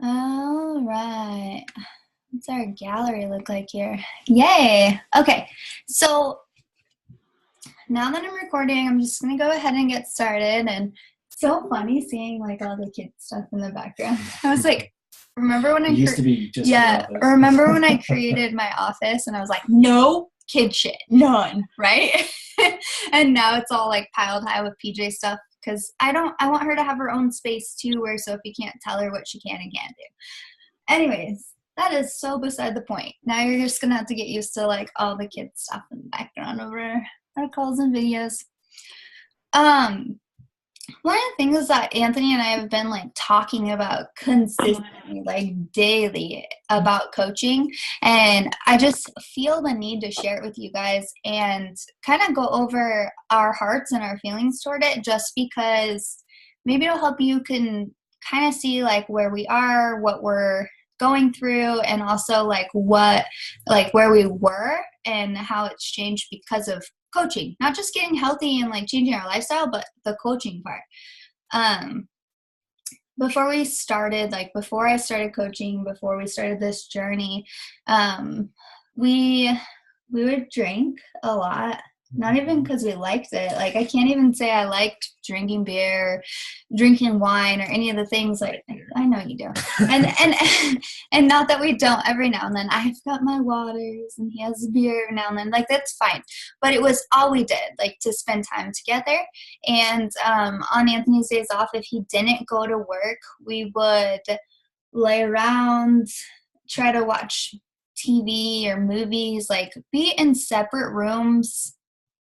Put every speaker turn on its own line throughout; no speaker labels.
All right. What's our gallery look like here? Yay. Okay. So now that I'm recording, I'm just going to go ahead and get started. And it's so funny seeing like all the kid stuff in the background. I was like, remember when
It used to be just
yeah,
the office.
remember when I created my office and I was like, no kid shit, none, right? And now it's all like piled high with PJ stuff because I want her to have her own space too, where Sophie can't tell her what she can and can't do. Anyways, that is so beside the point. Now you're just gonna have to get used to like all the kid stuff in the background over our calls and videos. Um, One of the things that Anthony and I have been like talking about consistently, like daily, about coaching, and I just feel the need to share it with you guys and kind of go over our hearts and our feelings toward it, just because maybe it'll help you can kind of see like where we are, what we're going through, and also like what, like where we were and how it's changed because of coaching, not just getting healthy and like changing our lifestyle, but the coaching part. um Before we started, like before I started coaching, before we started this journey, um we we would drink a lot, not even because we liked it. Like I can't even say I liked drinking beer, drinking wine, or any of the things. Like I know you do, and and not that we don't. Every now and then I've got my waters and he has beer every now and then. Like that's fine, but it was all we did, like to spend time together. And on Anthony's days off, if he didn't go to work, we would lay around, try to watch TV or movies, like be in separate rooms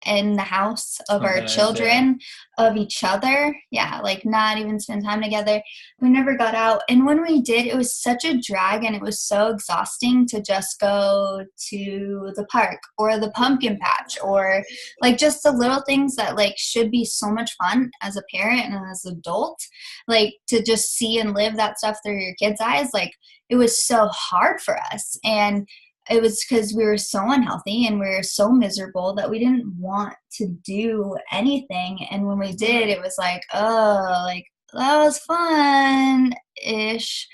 in the house of our children, of each other. Yeah, like not even spend time together. We never got out. And when we did, it was such a drag and it was so exhausting to just go to the park or the pumpkin patch or like just the little things that like should be so much fun as a parent and as an adult. Like to just see and live that stuff through your kids' eyes, like it was so hard for us. And it was because we were so unhealthy and we were so miserable that we didn't want to do anything. And when we did, it was like, oh, like that was fun ish.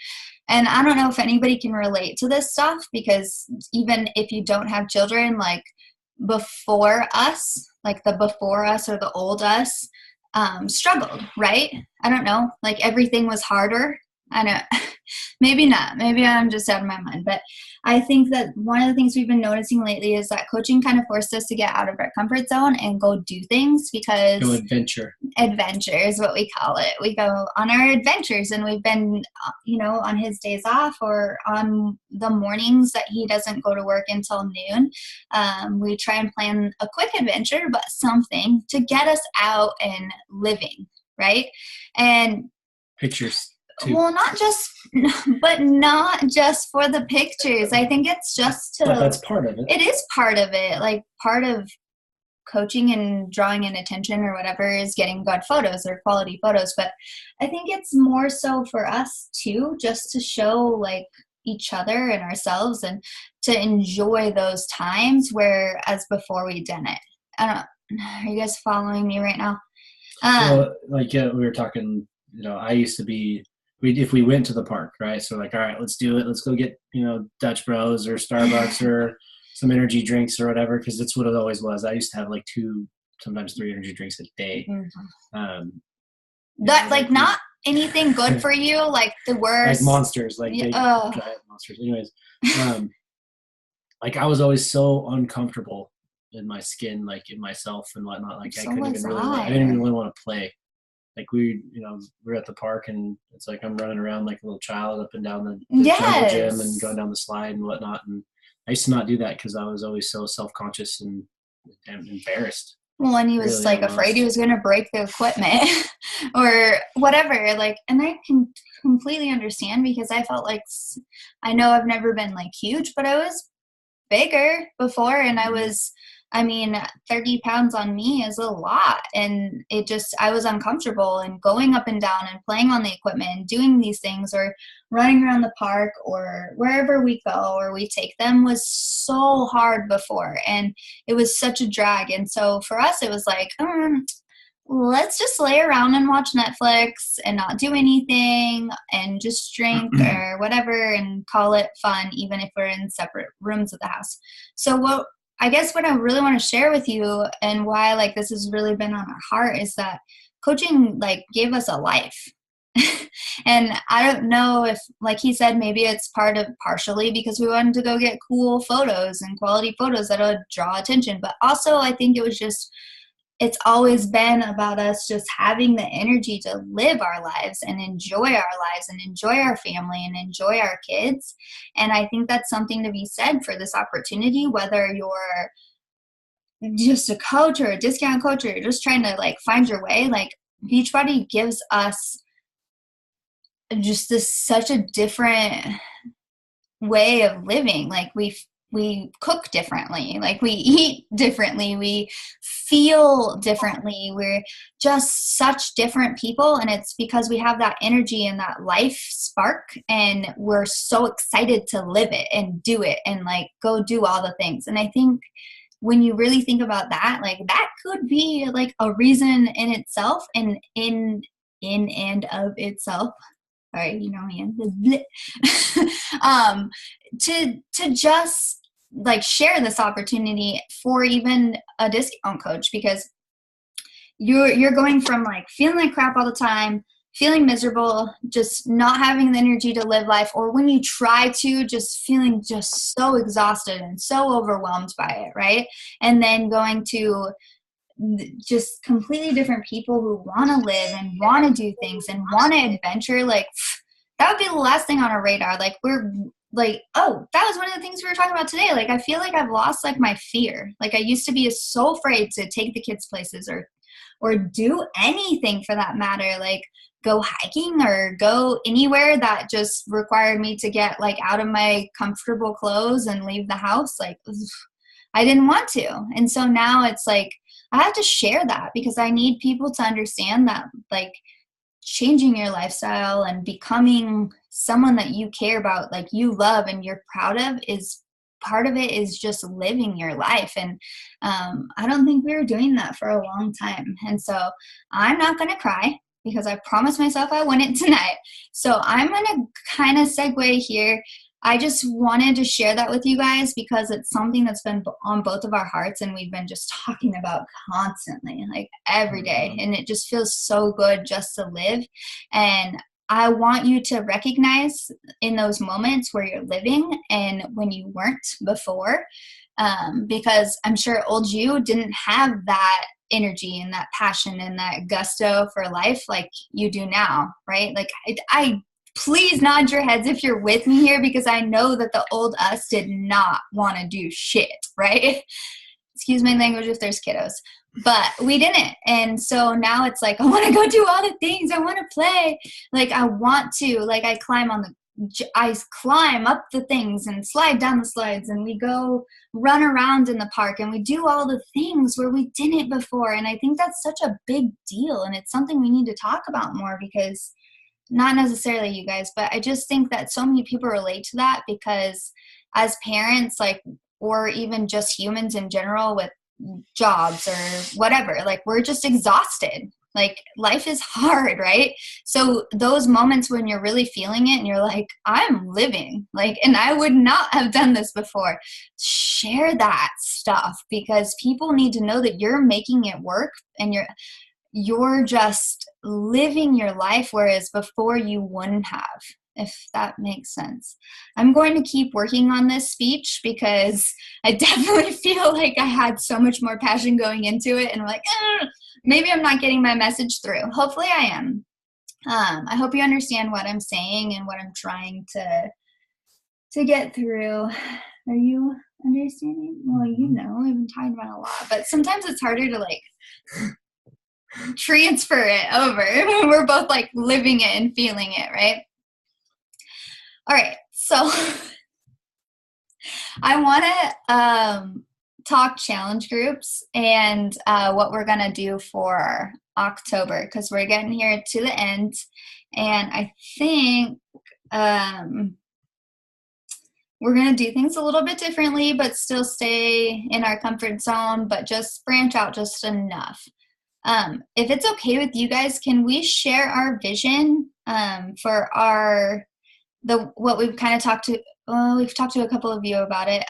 And I don't know if anybody can relate to this stuff because even if you don't have children, like before us, like the before us or the old us, struggled, right? I don't know, like everything was harder. I know, maybe not. Maybe I'm just out of my mind. But I think that one of the things we've been noticing lately is that coaching kind of forced us to get out of our comfort zone and go do things because
Go adventure.
Adventure is what we call it. We go on our adventures, and we've been, on his days off or on the mornings that he doesn't go to work until noon. We try and plan a quick adventure, but something to get us out and living, right? And
Pictures too.
well, not just, but not just for the pictures. I think it's just to.
But that's part of it.
It is part of it. Like part of coaching and drawing in attention or whatever is getting good photos or quality photos. But I think it's more so for us too, just to show like each other and ourselves and to enjoy those times where as before we didn't. I don't. Are you guys following me right now?
Well, like we were talking, I used to be. If we went to the park, right? So like, all right, let's do it. Let's go get Dutch Bros or Starbucks or some energy drinks or whatever, because that's what it always was. I used to have like 2, sometimes 3 energy drinks a day.
That like not anything good for you, like the worst.
Like Monsters, like giant Monsters. Anyways, like I was always so uncomfortable in my skin, like in myself and whatnot. Like I didn't even really want to play. Like we we're at the park and it's like I'm running around like a little child up and down the jungle gym and going down the slide and whatnot. And I used to not do that because I was always so self-conscious and embarrassed.
Well, and he was really like afraid he was going to break the equipment or whatever. Like, and I can completely understand because I felt like, I know I've never been like huge, but I was bigger before, and I mean, 30 pounds on me is a lot. And I was uncomfortable and going up and down and playing on the equipment and doing these things or running around the park or wherever we go or we take them was so hard before. And it was such a drag. And so for us, it was like, let's just lay around and watch Netflix and not do anything and just drink or whatever and call it fun, even if we're in separate rooms of the house. So what I really want to share with you and why like this has really been on our heart is that coaching like gave us a life. And I don't know if, like he said, maybe it's partially because we wanted to go get cool photos and quality photos that would draw attention. But also I think it was just, it's always been about us just having the energy to live our lives and enjoy our lives and enjoy our family and enjoy our kids. And I think that's something to be said for this opportunity, whether you're just a coach or a discount coach or you're just trying to like find your way. Like Beachbody gives us just this such a different way of living. Like we cook differently, like we eat differently, we feel differently, we're just such different people, and it's because we have that energy and that life spark, and we're so excited to live it and do it and like go do all the things. And I think when you really think about that, like that could be like a reason in itself and in and of itself. All right, you know me. To just like share this opportunity for even a discount coach, because you're going from like feeling like crap all the time, feeling miserable, just not having the energy to live life, or when you try to, just feeling just so exhausted and so overwhelmed by it, right? And then going to just completely different people who want to live and want to do things and want to adventure. Like that would be the last thing on our radar. Like we're like, oh, that was one of the things we were talking about today. Like I feel like I've lost like my fear. Like I used to be so afraid to take the kids places or do anything for that matter, like go hiking or go anywhere that just required me to get like out of my comfortable clothes and leave the house. Like I didn't want to. And so now it's like I have to share that because I need people to understand that like changing your lifestyle and becoming someone that you care about, like you love and you're proud of, is part of it is just living your life. And I don't think we were doing that for a long time. And so I'm not going to cry because I promised myself I wouldn't tonight. So I'm going to kind of segue here. I just wanted to share that with you guys because it's something that's been on both of our hearts and we've been just talking about constantly, like every day. And it just feels so good just to live. And I want you to recognize in those moments where you're living and when you weren't before, because I'm sure old you didn't have that energy and that passion and that gusto for life like you do now, right? Like I please nod your heads if you're with me here, because I know that the old us did not want to do shit, right? Excuse my language if there's kiddos, but we didn't. And so now it's like, I want to go do all the things. I want to play. Like I want to, like I climb up the things and slide down the slides and we go run around in the park and we do all the things where we didn't before. And I think that's such a big deal. And it's something we need to talk about more because not necessarily you guys, but I just think that so many people relate to that because as parents, like, or even just humans in general with jobs or whatever, like we're just exhausted. Like life is hard, right? So those moments when you're really feeling it and you're like, I'm living, like, and I would not have done this before. Share that stuff because people need to know that you're making it work and you're just living your life, whereas before you wouldn't have, if that makes sense. I'm going to keep working on this speech because I definitely feel like I had so much more passion going into it and I'm like, maybe I'm not getting my message through. Hopefully I am. I hope you understand what I'm saying and what I'm trying to get through. Are you understanding? Well, you know, I've been talking about a lot, but sometimes it's harder to like transfer it over when we're both like living it and feeling it, right? All right, so I want to talk challenge groups and what we're gonna do for October because we're getting here to the end, and I think we're gonna do things a little bit differently, but still stay in our comfort zone, but just branch out just enough. If it's okay with you guys, can we share our vision for what we've kind of talked to? Well, we've talked to a couple of you about it.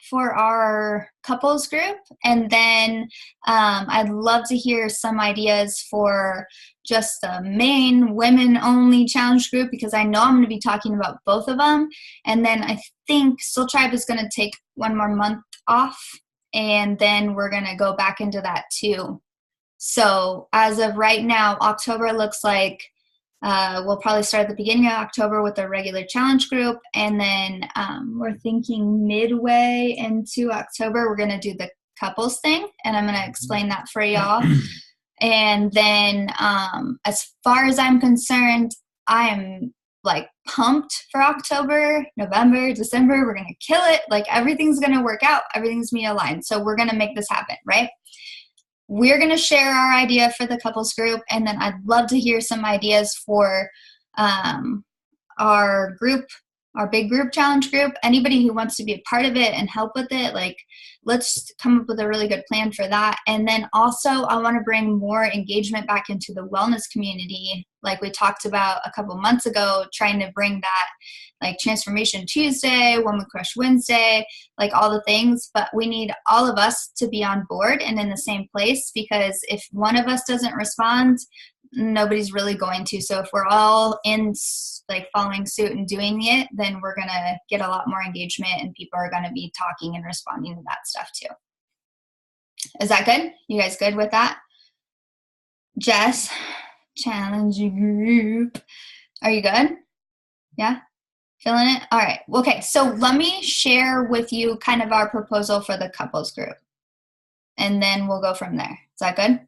For our couples group, and then I'd love to hear some ideas for just the main women only challenge group, because I know I'm going to be talking about both of them. And then I think Soul Tribe is going to take one more month off, and then we're going to go back into that too. So as of right now, October looks like we'll probably start at the beginning of October with a regular challenge group, and then we're thinking midway into October we're going to do the couples thing, and I'm going to explain that for y'all. And then as far as I'm concerned, I am like pumped for October, November, December. We're going to kill it. Like everything's going to work out. Everything's going to be aligned. So we're going to make this happen, right? We're going to share our idea for the couples group, and then I'd love to hear some ideas for our group, our big group challenge group. Anybody who wants to be a part of it and help with it, like, let's come up with a really good plan for that. And then also I want to bring more engagement back into the wellness community, like we talked about a couple months ago, trying to bring that, like Transformation Tuesday, Woman Crush Wednesday, like all the things. But we need all of us to be on board and in the same place, because if one of us doesn't respond, nobody's really going to. So if we're all in, like, following suit and doing it, then we're going to get a lot more engagement, and people are going to be talking and responding to that stuff too. Is that good? You guys good with that? Jess, challenge group. Are you good? Yeah? Feeling it? All right. Okay. So let me share with you kind of our proposal for the couples group, and then we'll go from there. Is that good?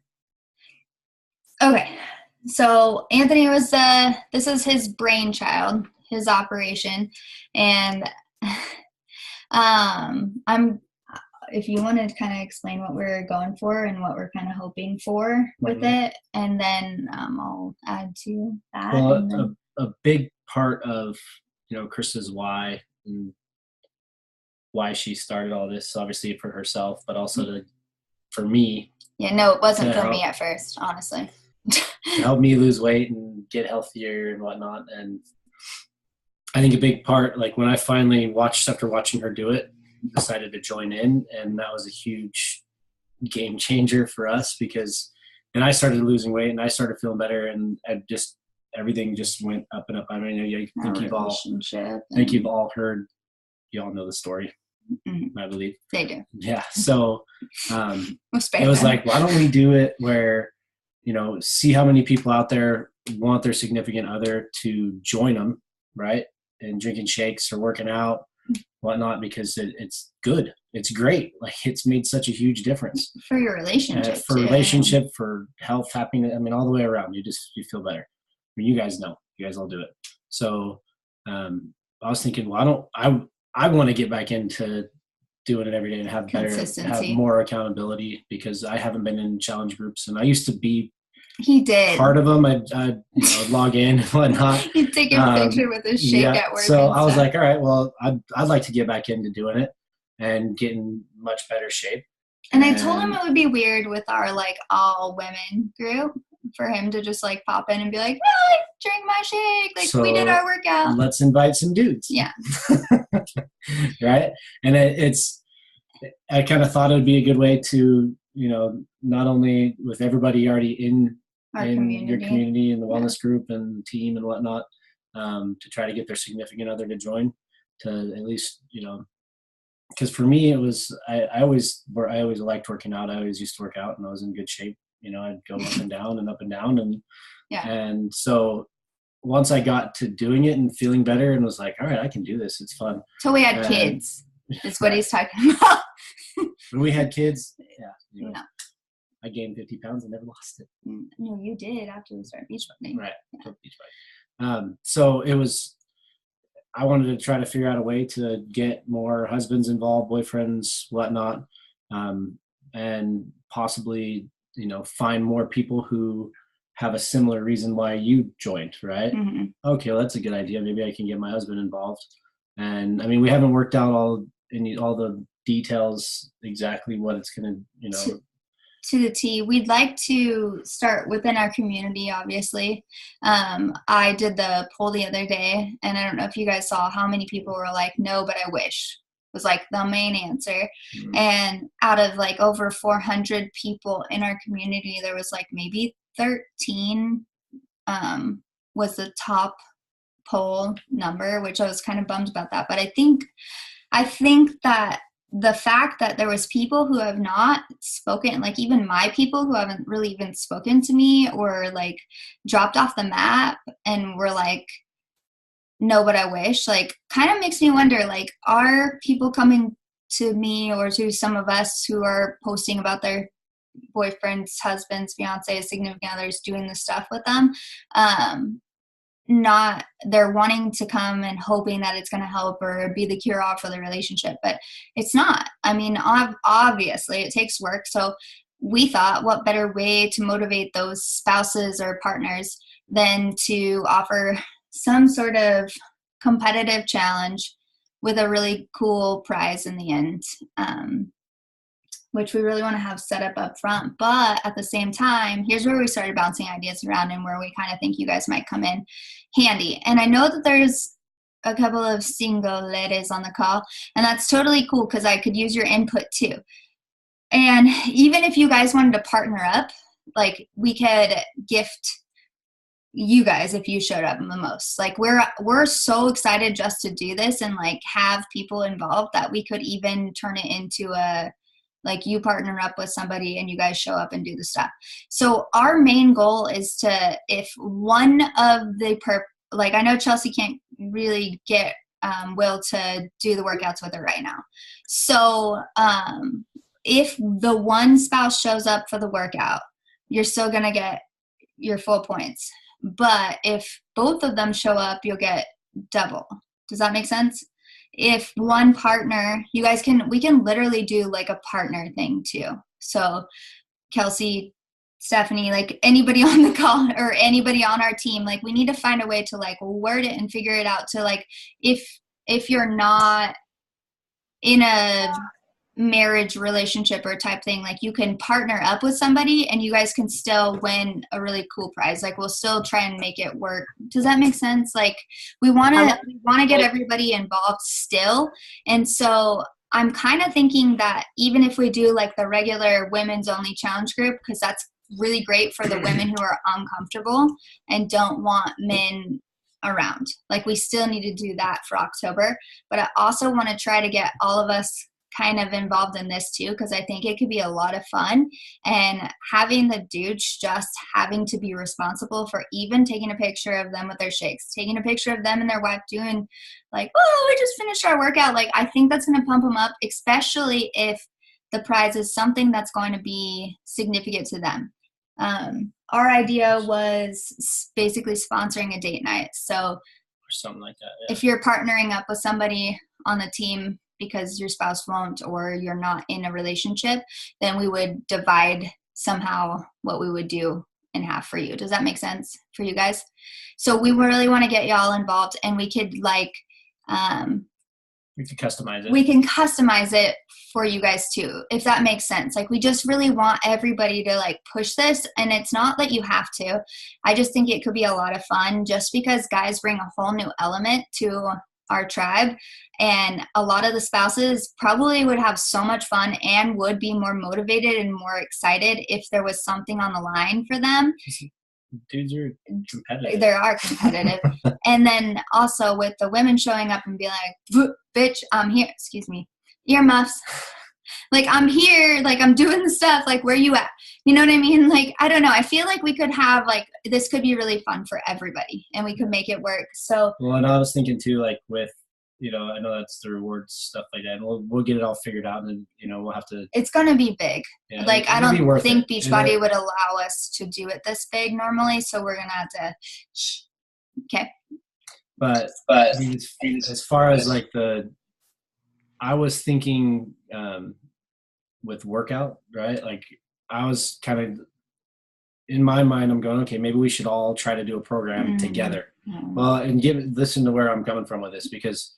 Okay. So Anthony this is his brainchild, his operation. And if you want to kind of explain what we're going for and what we're kind of hoping for with it, and then I'll add to that.
Well, a big part of, Krista's why and why she started all this, obviously for herself, but also for me.
Yeah, no, it wasn't for me at first, honestly.
To help me lose weight and get healthier and whatnot. And I think a big part, like when I finally after watching her do it, decided to join in, and that was a huge game changer for us, because then I started losing weight and I started feeling better, and everything just went up and up. I mean, I think you've all heard, you all know the story. Mm-hmm. I believe
they do.
Yeah. So it was like, why don't we do it where, see how many people out there want their significant other to join them, right? And drinking shakes or working out, whatnot, because it's good. It's great. Like, it's made such a huge difference
for your relationship,
for health, happiness. I mean, all the way around. You feel better. I mean, you guys know. You guys all do it. So I was thinking, well, I want to get back into doing it every day and have more accountability, because I haven't been in challenge groups, and I used to be part of them. I'd log in and whatnot.
He'd take a picture with his shake at work.
So I was like, all right, well, I'd like to get back into doing it and get in much better shape.
And I told him it would be weird with our like all women group for him to just like pop in and be like, no, drink my shake. Like, so we did our workout.
Let's invite some dudes.
Yeah.
Right. And I kind of thought it would be a good way to, not only with everybody already in your community and the wellness group and team and whatnot, to try to get their significant other to join, to at least, because for me it was, I always liked working out. I always used to work out and I was in good shape. I'd go up and down and up and down. And so once I got to doing it and feeling better and was like, all right, I can do this. It's fun.
So we had kids. That's what he's talking about.
When we had kids, no. I gained 50 pounds and never lost it.
No, you did after we started Beachbody.
Right. Yeah. Beachbody. So it was, I wanted to try to figure out a way to get more husbands involved, boyfriends, whatnot, and possibly, find more people who have a similar reason why you joined, right? Mm-hmm. Okay, well, that's a good idea. Maybe I can get my husband involved. And I mean, we haven't worked out all the details, exactly what it's going to,
to the T. We'd like to start within our community, obviously. I did the poll the other day, and I don't know if you guys saw how many people were like, no, but I wish, was like the main answer. Mm-hmm. And out of like over 400 people in our community, there was like maybe 13 was the top poll number, which I was kind of bummed about that. But I think that the fact that there was people who have not spoken, like even my people who haven't really even spoken to me or like dropped off the map and were like, no, but I wish, like kind of makes me wonder, like, are people coming to me or to some of us who are posting about their boyfriends, husbands, fiancés, significant others doing this stuff with them? Not they're wanting to come and hoping that it's going to help or be the cure all for the relationship, but it's not. I mean, obviously it takes work. So we thought, what better way to motivate those spouses or partners than to offer some sort of competitive challenge with a really cool prize in the end, which we really want to have set up front. But at the same time, here's where we started bouncing ideas around and where we kind of think you guys might come in handy. And I know that there's a couple of single ladies on the call, and that's totally cool because I could use your input too. And even if you guys wanted to partner up, like we could gift you guys if you showed up the most. Like we're so excited just to do this and like have people involved that we could even turn it into a, like you partner up with somebody and you guys show up and do the stuff. So our main goal is to, if one of the like I know Chelsea can't really get Will to do the workouts with her right now. So if the one spouse shows up for the workout, you're still going to get your full points. But if both of them show up, you'll get double. Does that make sense? If one partner, we can literally do like a partner thing too. So Kelsey, Stephanie, like anybody on the call or anybody on our team, like we need to find a way to like word it and figure it out to like, if you're not in a marriage relationship or type thing, like you can partner up with somebody and you guys can still win a really cool prize. Like we'll still try and make it work. Does that make sense? Like we want to get everybody involved still. And so I'm kind of thinking that even if we do like the regular women's only challenge group, because that's really great for the women who are uncomfortable and don't want men around, like we still need to do that for October. But I also want to try to get all of us kind of involved in this too, because I think it could be a lot of fun. And having the dudes just having to be responsible for even taking a picture of them with their shakes, taking a picture of them and their wife doing like, oh, we just finished our workout. Like I think that's going to pump them up, especially if the prize is something that's going to be significant to them. Our idea was basically sponsoring a date night. So
or something like that. Yeah.
If you're partnering up with somebody on the team because your spouse won't or you're not in a relationship, then we would divide somehow what we would do in half for you. Does that make sense for you guys? So we really want to get y'all involved, and we could like
we can customize it.
We can customize it for you guys too, if that makes sense. Like we just really want everybody to like push this, and it's not that you have to. I just think it could be a lot of fun just because guys bring a whole new element to our tribe, and a lot of the spouses probably would have so much fun and would be more motivated and more excited if there was something on the line for them.
Dudes are competitive.
They are competitive. And then also with the women showing up and be like, bitch, I'm here. Excuse me. Earmuffs. Like, I'm here. Like, I'm doing the stuff. Like, where you at? You know what I mean? Like, I don't know. I feel like we could have, like, this could be really fun for everybody, and we could make it work. So,
well, and I was thinking, too, like, with, you know, I know that's the rewards, stuff like that. And we'll get it all figured out, and then, you know, we'll have to.
It's going to be big.
Yeah,
like, I don't think Beachbody would allow us to do it this big normally, so we're going to have to. Okay.
But as far as, like, I was thinking with workout, right? Like I was kind of in my mind, I'm going, okay, maybe we should all try to do a program together. Well, and listen to where I'm coming from with this, because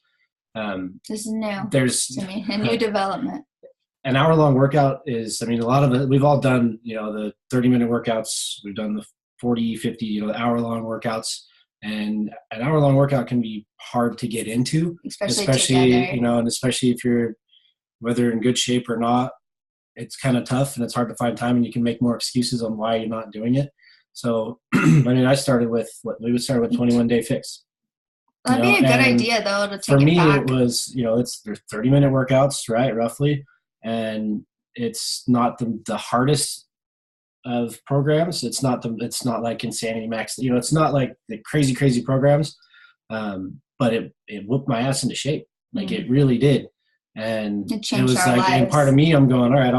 this is new.
There's
to me, a new development.
an hour-long workout is, I mean, a lot of it, we've all done, you know, the 30-minute workouts. We've done the 40, 50, you know, the hour-long workouts. And an hour-long workout can be hard to get into, especially you know, and especially if you're, whether in good shape or not, it's kind of tough and it's hard to find time, and you can make more excuses on why you're not doing it. So, I mean, I started with, we would start with 21-day fix.
That'd be a good idea, though, to take
for me,
back.
It was, you know, they're 30-minute workouts, right, roughly, and it's not the hardest of programs. It's not like Insanity Max. You know, it's not like the crazy programs, but it whooped my ass into shape. Like it really did, and it was like, lives. And part of me, I'm going, all right,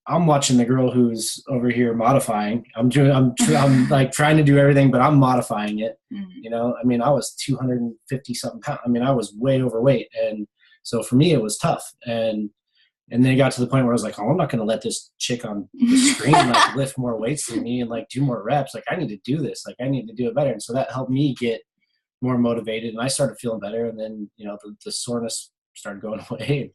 I'm watching the girl who's over here modifying. I'm like trying to do everything, but I'm modifying it. You know, I mean, I was 250 something pounds. I mean, I was way overweight. And so for me, it was tough. And then it got to the point where I was like, oh, I'm not going to let this chick on the screen like lift more weights than me and like do more reps. Like I need to do this. Like I need to do it better. And so that helped me get more motivated, and I started feeling better. And then, you know, the soreness started going away.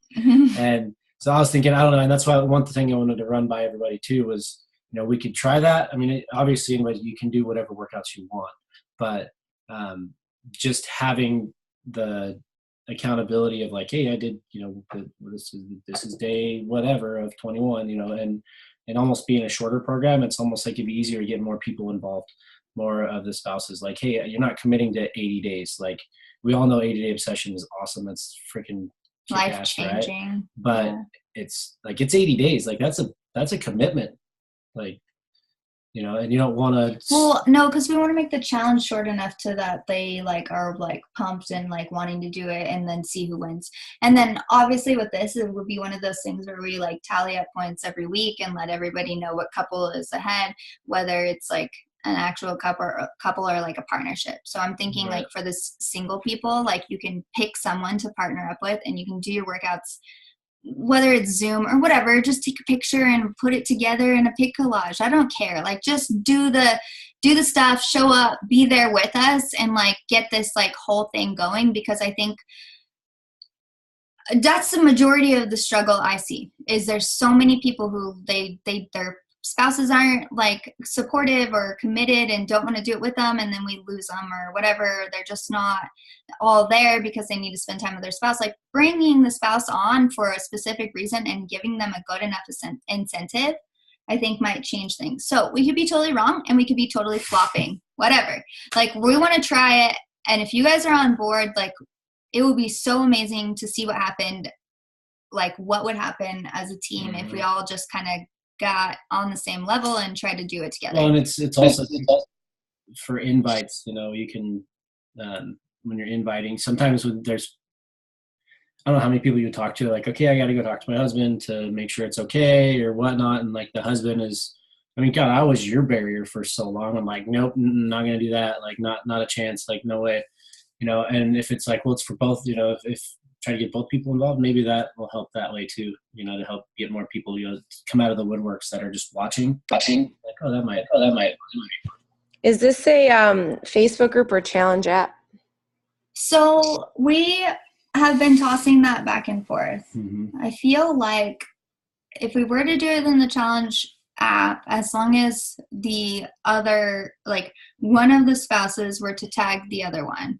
And so I was thinking, I don't know. And that's why one thing I wanted to run by everybody too was, you know, we could try that. I mean, obviously anybody, you can do whatever workouts you want, but just having the accountability of like, hey, I did, you know, this is day whatever of 21, you know, and almost being a shorter program, it's almost like it'd be easier to get more people involved, more of the spouses. Like, hey, you're not committing to 80 days. Like we all know 80-day obsession is awesome. It's freaking
life changing,
right? But it's like, it's 80 days. Like that's a commitment. Like, you know, and you don't want to.
Well, no, because we want to make the challenge short enough to that they like are like pumped and like wanting to do it, and then see who wins. And then obviously with this, it would be one of those things where we like tally up points every week and let everybody know what couple is ahead, whether it's like an actual couple or like a partnership. So I'm thinking like for this single people, like you can pick someone to partner up with, and you can do your workouts, whether it's Zoom or whatever, just take a picture and put it together in a pic collage. I don't care. Like just do the stuff, show up, be there with us, and like get this like whole thing going, because I think that's the majority of the struggle I see. Is there's so many people who their spouses aren't like supportive or committed and don't want to do it with them, and then we lose them or whatever. They're just not all there because they need to spend time with their spouse. Like bringing the spouse on for a specific reason and giving them a good enough incentive, I think might change things. So we could be totally wrong and we could be totally flopping, whatever. Like we want to try it. And if you guys are on board, like it would be so amazing to see what happened. Like what would happen as a team if we all just kind of got on the same level and tried to do it together.
Well, and it's also for invites, you know, you can when you're inviting, sometimes when there's, I don't know how many people you talk to, like, okay, I got to go talk to my husband to make sure it's okay or whatnot, and like the husband is, I mean, God, I was your barrier for so long. I'm like, nope, not gonna do that. Like, not a chance. Like, no way. You know. And if it's like, well, it's for both. You know, if try to get both people involved, maybe that will help that way too, you know, to help get more people, you know, come out of the woodworks that are just watching. Like, oh, that might.
Is this a Facebook group or challenge app?
So we have been tossing that back and forth. I feel like if we were to do it in the challenge app, as long as the other, like one of the spouses were to tag the other one,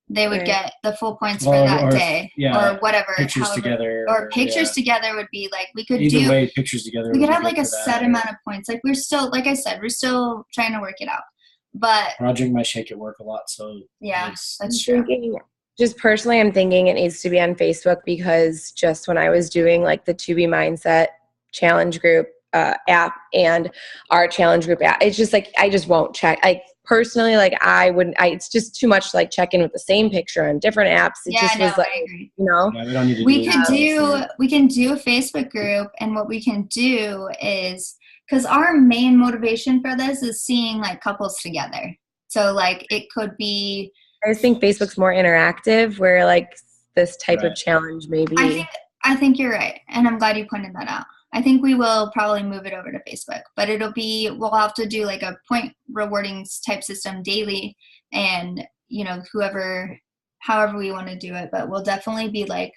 they would get the full points for that day, or whatever.
Pictures together,
or pictures together would be like, we could
either way. Pictures together,
we could have like a set amount of points. Like we're still, like I said, we're still trying to work it out. But
Roger and my shake at work a lot, so
yeah, that's true.
Just personally, I'm thinking it needs to be on Facebook, because just when I was doing like the To Be Mindset challenge group app and our challenge group app, it's just like I just won't check. Like personally, like I wouldn't. it's just too much like checking with the same picture on different apps. It just was like,
I agree.
You know,
yeah, we don't need to
we can do a Facebook group, and what we can do is, because our main motivation for this is seeing like couples together. So like it could be.
I just think Facebook's more interactive, where like this type of challenge maybe.
I think you're right, and I'm glad you pointed that out. I think we will probably move it over to Facebook, but we'll have to do like a point rewarding type system daily, and you know, however we want to do it, but we'll definitely be like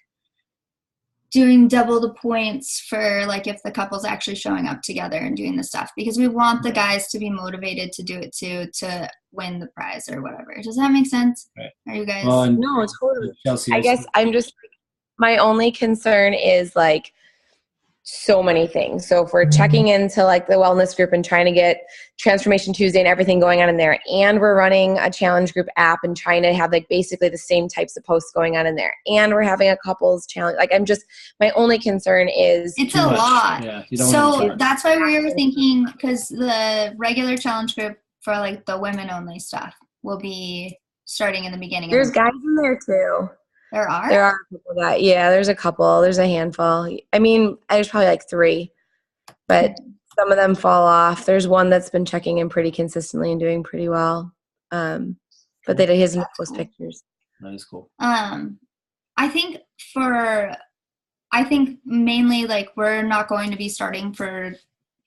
doing double the points for like if the couple's actually showing up together and doing the stuff, because we want the guys to be motivated to do it too, to win the prize or whatever. Does that make sense?
Right.
Are you guys?
Well,
No, it's totally.
Chelsea,
I guess I'm just, my only concern is like so many things. So if we're checking into like the wellness group and trying to get Transformation Tuesday and everything going on in there, and we're running a challenge group app and trying to have like basically the same types of posts going on in there, and we're having a couples challenge, like my only concern is
it's a lot.
Yeah,
so that's why we were thinking, because the regular challenge group for like the women only stuff will be starting in the beginning.
There's guys in there too.
There are
a couple that, yeah, there's a couple, there's a handful. I mean, there's probably like 3, but some of them fall off. There's one that's been checking in pretty consistently and doing pretty well. But he hasn't post pictures.
That is cool.
I think mainly like we're not going to be starting for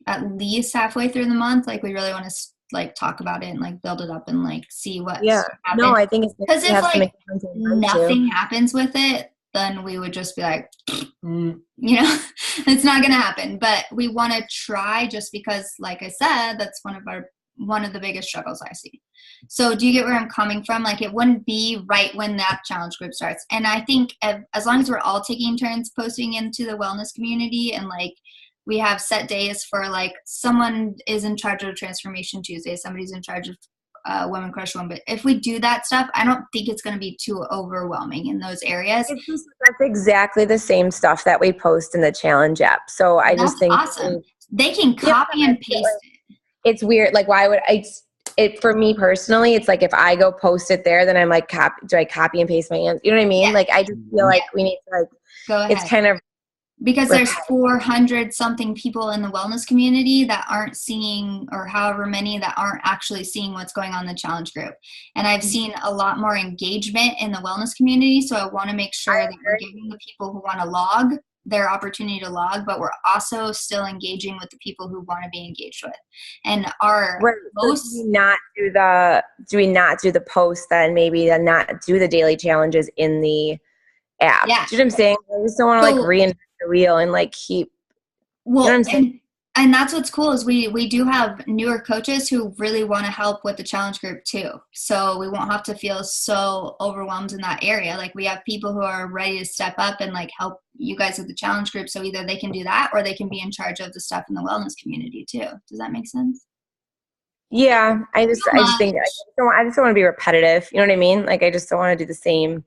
at least halfway through the month. Like we really want to like talk about it and like build it up and like see what happens.
No, I think it's
because if like nothing happens with it, then we would just be like, it's not gonna happen. But we want to try, just because like I said, that's one of the biggest struggles I see. So do you get where I'm coming from? Like it wouldn't be right when that challenge group starts. And I think as long as we're all taking turns posting into the wellness community, and like we have set days for like someone is in charge of Transformation Tuesday, somebody's in charge of Women Crush One. But if we do that stuff, I don't think it's going to be too overwhelming in those areas.
That's exactly the same stuff that we post in the challenge app. So that's just think
awesome. They can copy and paste it.
It's weird. Like why would for me personally, it's like if I go post it there, then I'm like, do I copy and paste my answer? You know what I mean? Yeah. Like I just feel like we need to like,
go ahead.
It's kind of,
because there's 400 something people in the wellness community that aren't seeing, or however many that aren't actually seeing what's going on in the challenge group. And I've seen a lot more engagement in the wellness community. So I want to make sure that we're giving the people who want to log their opportunity to log, but we're also still engaging with the people who want to be engaged with. And our posts.
Do we not do the posts then, maybe then not do the daily challenges in the app?
Yeah.
Do you know what I'm saying? I just don't want to like reinvent the wheel and like keep.
Well, you know what I'm saying? And that's what's cool is we do have newer coaches who really want to help with the challenge group too. So we won't have to feel so overwhelmed in that area. Like we have people who are ready to step up and like help you guys with the challenge group. So either they can do that or they can be in charge of the stuff in the wellness community too. Does that make sense?
Yeah. I just think I just don't want to be repetitive. You know what I mean? Like I just don't want to do the same.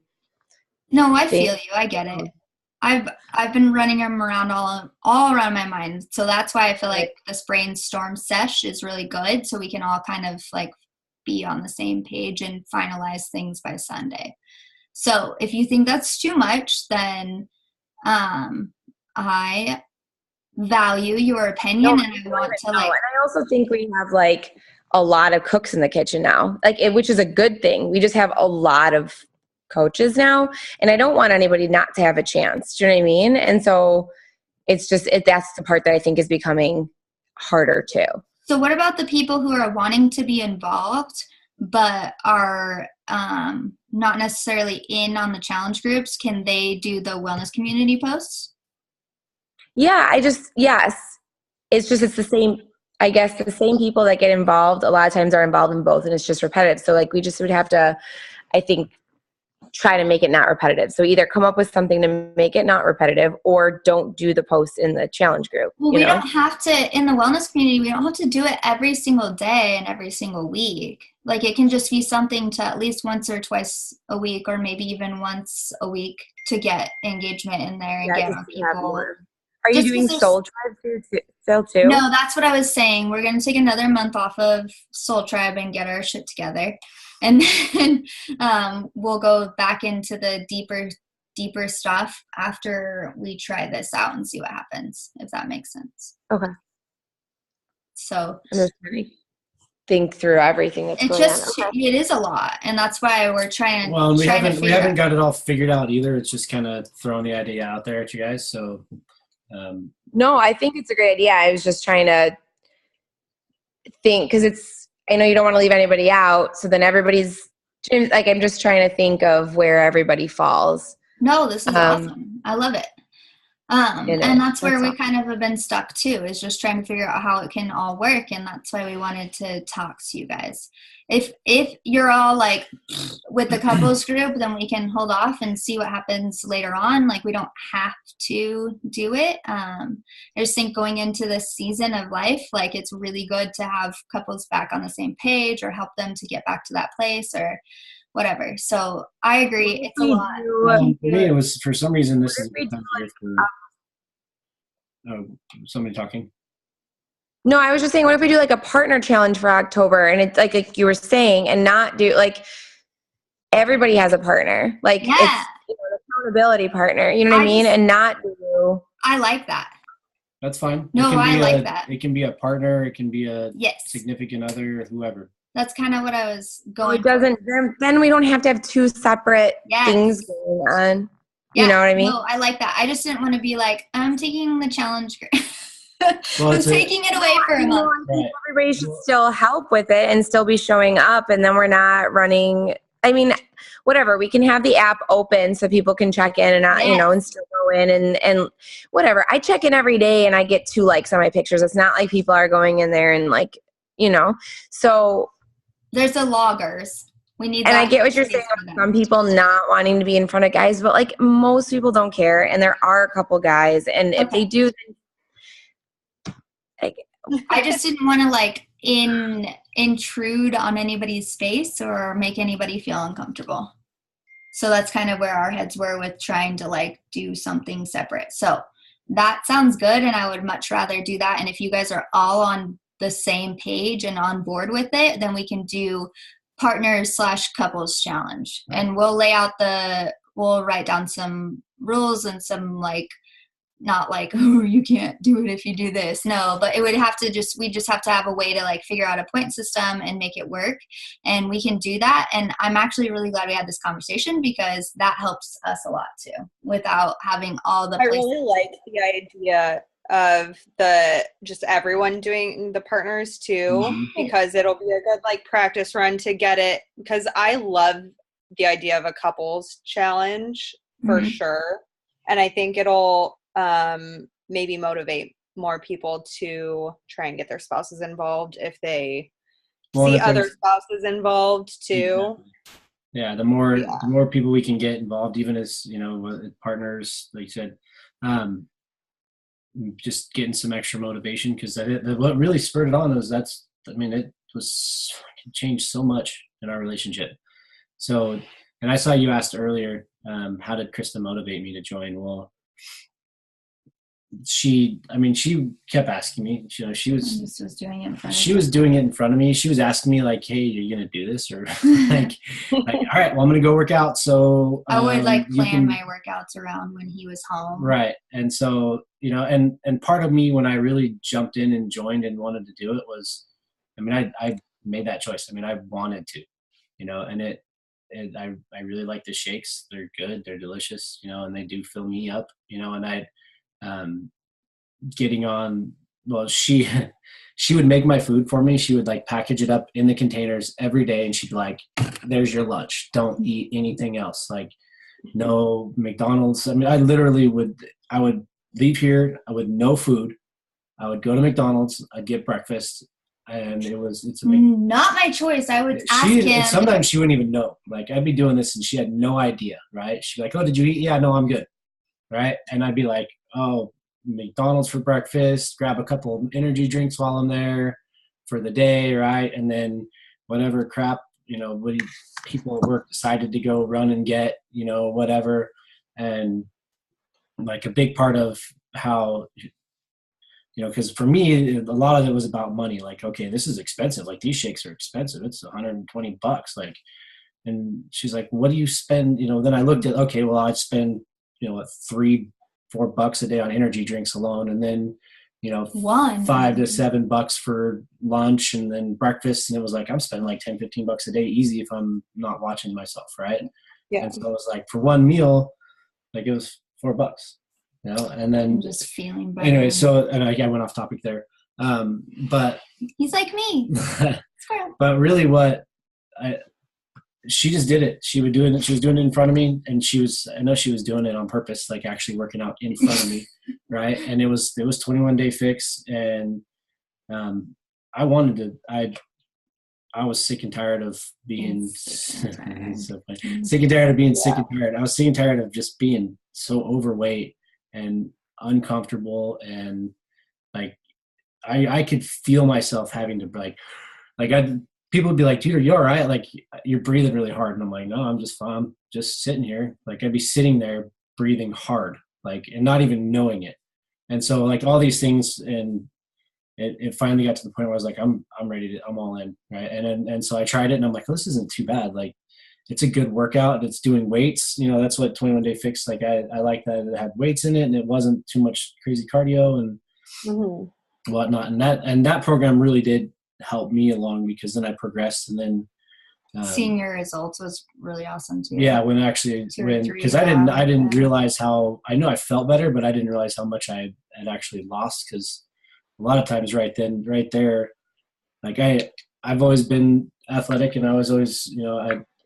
No, I feel you. I get it. I've been running them around all around my mind. So that's why I feel like this brainstorm sesh is really good. So we can all kind of like be on the same page and finalize things by Sunday. So if you think that's too much, then I value your opinion and I want to like.
And I also think we have like a lot of cooks in the kitchen now, which is a good thing. We just have a lot of coaches now, and I don't want anybody not to have a chance. Do you know what I mean? And so it's just that's the part that I think is becoming harder too.
So what about the people who are wanting to be involved but are not necessarily in on the challenge groups? Can they do the wellness community posts?
Yeah, yes. It's the same. I guess the same people that get involved a lot of times are involved in both, and it's just repetitive. So like we just would have to, I think, try to make it not repetitive. So either come up with something to make it not repetitive or don't do the post in the challenge group.
Well, we don't have to, in the wellness community, we don't have to do it every single day and every single week. Like it can just be something to at least once or twice a week, or maybe even once a week to get engagement in there and get more people.
Are you doing Soul Tribe still too?
No, that's what I was saying. We're going to take another month off of Soul Tribe and get our shit together. And then we'll go back into the deeper stuff after we try this out and see what happens, if that makes sense.
Okay.
So
I'm just trying to think through everything that's going on. Okay.
It is a lot, and that's why we're trying.
Well, we haven't got it all figured out either. It's just kind of throwing the idea out there at you guys. So.
No, I think it's a great idea. I was just trying to think because I know you don't want to leave anybody out. So then everybody's like, I'm just trying to think of where everybody falls.
No, this is awesome. I love it. And that's where we kind of have been stuck too, is just trying to figure out how it can all work. And that's why we wanted to talk to you guys. If you're all like with the couples group, then we can hold off and see what happens later on. Like, we don't have to do it. I just think going into this season of life, like, it's really good to have couples back on the same page or help them to get back to that place or whatever. So I agree. It's a lot.
For me, it was, for some reason, this is somebody talking.
No, I was just saying, what if we do like a partner challenge for October, and it's like you were saying, and not do like everybody has a partner, like it's an accountability partner, you know what I mean? And not do.
I like that.
That's fine.
No, I like that.
It can be a partner. It can be a significant other, whoever.
That's kind of what I was going.
It doesn't. Then we don't have to have two separate things going on. You know what I mean?
No, I like that. I just didn't want to be like, I'm taking the challenge. I'm taking it away for a month.
Everybody should still help with it and still be showing up, and then we're not running. I mean, whatever. We can have the app open so people can check in and and still go in and whatever. I check in every day and I get 2 likes on my pictures. It's not like people are going in there and like, so
there's the loggers. We need
and I get what you're saying about some people not wanting to be in front of guys, but like most people don't care, and there are a couple guys, and if they do,
I just didn't want to like intrude on anybody's space or make anybody feel uncomfortable. So that's kind of where our heads were with trying to like do something separate. So that sounds good, and I would much rather do that. And if you guys are all on the same page and on board with it, then we can do partners/couples challenge, and we'll write down some rules and some like, not like, oh, you can't do it if you do this. No, but we just have to have a way to like figure out a point system and make it work. And we can do that. And I'm actually really glad we had this conversation, because that helps us a lot too, without having all the places.
I really like the idea of just everyone doing the partners too, because it'll be a good like practice run to get it. Because I love the idea of a couples challenge for sure. And I think it'll maybe motivate more people to try and get their spouses involved if they see other spouses involved too.
Yeah, the more people we can get involved, even as partners, like you said, just getting some extra motivation, because what really spurred it on was it changed so much in our relationship. So, and I saw you asked earlier, how did Krista motivate me to join? Well, she kept asking me. She was doing it in front of me. She was doing it in front of me. She was asking me like, "Hey, are you gonna do this?" Or like, all right, well, I'm gonna go work out. So
I would like plan my workouts around when he was home.
Right, and so and part of me when I really jumped in and joined and wanted to do it was, I made that choice. I wanted to, and I really like the shakes. They're good. They're delicious. And they do fill me up. And getting on, well, she would make my food for me. She would like package it up in the containers every day, and she'd be like, there's your lunch. Don't eat anything else. Like, no McDonald's. I would leave here. I would no food. I would go to McDonald's. I'd get breakfast, and it's
not my choice. I would ask him.
Sometimes she wouldn't even know. Like, I'd be doing this, and she had no idea, right? She'd be like, oh, did you eat? Yeah, no, I'm good. Right? And I'd be like, oh, McDonald's for breakfast, grab a couple of energy drinks while I'm there for the day, right? And then whatever crap, people at work decided to go run and get, whatever. And like a big part of how, because for me, a lot of it was about money. Like, okay, this is expensive. Like, these shakes are expensive. It's $120. Like, and she's like, what do you spend? Then I looked at, okay, well, I'd spend, $3-4 a day on energy drinks alone, and then $5 to $7 for lunch, and then breakfast, and it was like I'm spending like $10-15 a day easy if I'm not watching myself, right? Yeah. And so it was like for one meal, like it was $4, and then
I'm just feeling better.
Anyway, so and I went off topic there, but
he's like me.
But really, she just did it. She was doing it in front of me, and I know she was doing it on purpose, like actually working out in front of me. right? And it was 21 Day Fix, and I wanted to. I was sick and tired of being sick and tired of being sick and tired. I was sick and tired of just being so overweight and uncomfortable, and like I could feel myself having to people would be like, dude, are you all right? Like, you're breathing really hard. And I'm like, no, I'm just fine. I'm just sitting here. Like, I'd be sitting there breathing hard, like, and not even knowing it. And so like all these things, and it finally got to the point where I was like, I'm ready I'm all in. Right. And so I tried it, and I'm like, oh, this isn't too bad. Like, it's a good workout. It's doing weights. That's what 21 Day Fix. Like, I like that it had weights in it, and it wasn't too much crazy cardio and whatnot. And that program really did help me along, because then I progressed, and then
seeing your results was really awesome too.
Yeah, because I didn't realize how, I know I felt better, but I didn't realize how much I had actually lost, because a lot of times right there, like I've always been athletic, and I was always,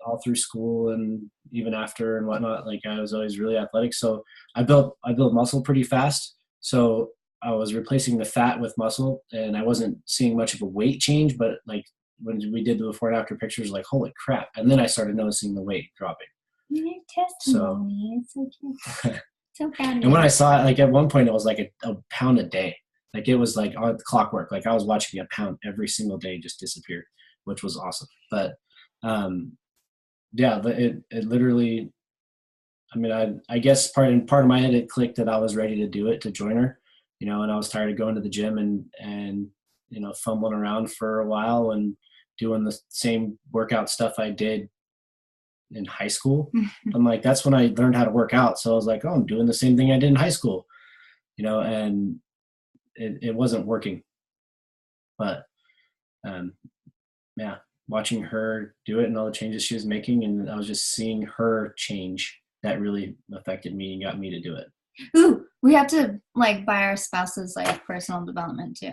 all through school and even after and whatnot, like I was always really athletic. So I built muscle pretty fast. So I was replacing the fat with muscle, and I wasn't seeing much of a weight change, but like when we did the before and after pictures, like, holy crap. And then I started noticing the weight dropping.
Your testimony. It's so cute. So proud of
And when I saw it, like at one point it was like a pound a day. Like, it was like on clockwork. Like, I was watching a pound every single day just disappear, which was awesome. But yeah, it literally, I mean, I guess part of my head, it clicked that I was ready to do it, to join her, and I was tired of going to the gym and fumbling around for a while and doing the same workout stuff I did in high school. I'm like, that's when I learned how to work out. So I was like, oh, I'm doing the same thing I did in high school, and it wasn't working. But yeah, watching her do it and all the changes she was making, and I was just seeing her change, that really affected me and got me to do it.
Ooh, we have to like buy our spouses like personal development too.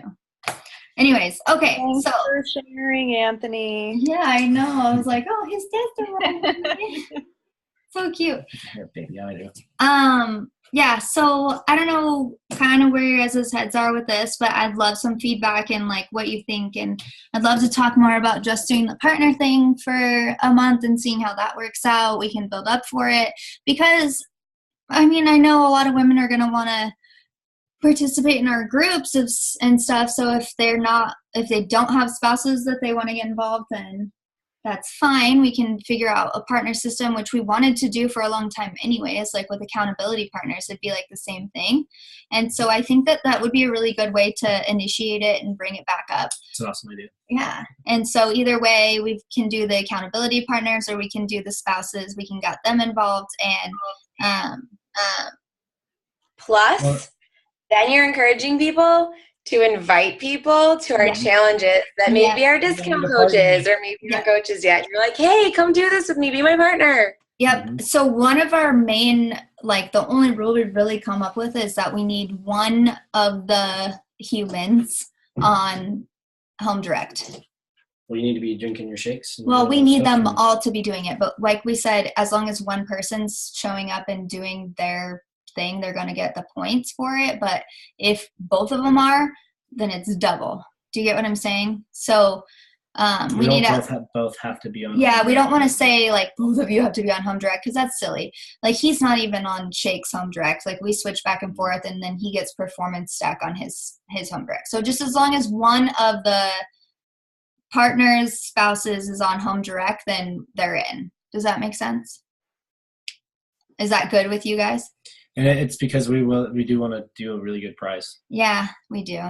Anyways, okay.
Thanks for sharing, Anthony.
Yeah, I know. I was like, oh, his testimony. So cute.
Yeah, I do.
Yeah, so I don't know kind of where your guys' heads are with this, but I'd love some feedback and like what you think, and I'd love to talk more about just doing the partner thing for a month and seeing how that works out. We can build up for it, because I mean, I know a lot of women are going to want to participate in our groups and stuff, so if they don't have spouses that they want to get involved, then that's fine. We can figure out a partner system, which we wanted to do for a long time anyways, like with accountability partners, it'd be like the same thing. And so I think that would be a really good way to initiate it and bring it back up.
It's an awesome idea.
Yeah. And so either way, we can do the accountability partners, or we can do the spouses. We can get them involved. And
plus, then you're encouraging people to invite people to our challenges that maybe are discount coaches or maybe not coaches yet. You're like, hey, come do this with me, be my partner.
Yep. So one of our main, like the only rule we've really come up with is that we need one of the humans on Home Direct.
Well, you need to be drinking your shakes.
Well, we need them all to be doing it. But like we said, as long as one person's showing up and doing their thing, they're going to get the points for it. But if both of them are, then it's double. Do you get what I'm saying? So we need
both have to be on.
Yeah, we don't want to say like both of you have to be on Home Direct, because that's silly. Like, he's not even on Shake's Home Direct. Like, we switch back and forth, and then he gets performance stack on his Home Direct. So just as long as one of the partners, spouses is on Home Direct, then they're in. Does that make sense? Is that good with you guys?
And it's because we do want to do a really good prize.
Yeah, we do.